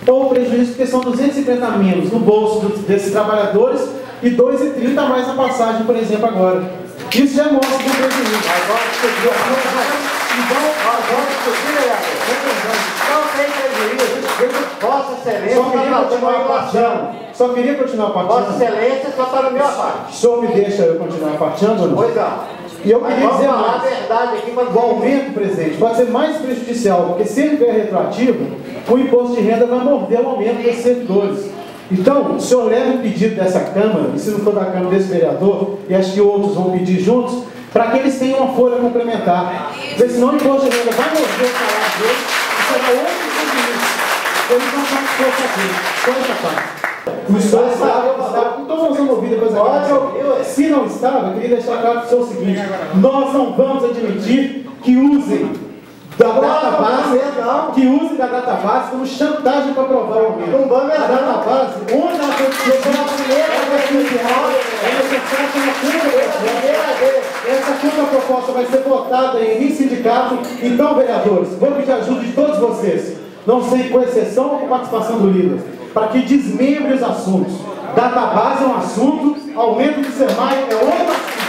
ou prejuízo, porque são 250 a menos no bolso desses trabalhadores e 2,30 a mais na passagem, por exemplo, agora. Isso já mostra que é prejuízo. Agora não tem prejuízo. Vossa Excelência Só queria continuar partilhando. Vossa Excelência só está no meu parte. O senhor me deixa eu continuar partilhando ou não? Pois é. E eu queria dizer falar a mais. verdade aqui, mas O aumento, presidente, pode ser mais prejudicial, porque se ele vier retroativo, o imposto de renda vai morder o aumento desses servidores. Então, o senhor leva um pedido dessa Câmara, e se não for da Câmara desse vereador, e acho que outros vão pedir juntos, para que eles tenham uma folha complementar. Porque senão o imposto de renda vai morder o salário deles, e será outro prejuízo. Eles não estão dispostos a ver. Só essa parte. O senhor estava, então nós vamos ouvir depois aqui. Se não estava, eu queria deixar claro para o senhor o seguinte: nós não vamos admitir que usem da database como chantagem para aprovar o aumento. A database, onde ela foi essa contraproposta vai ser votada em sindicato. Então, vereadores, vou pedir ajuda de todos vocês, não sei, com exceção ou com participação do líder, para que desmembre os assuntos. Database é um assunto, aumento do SEMAI é outro assunto.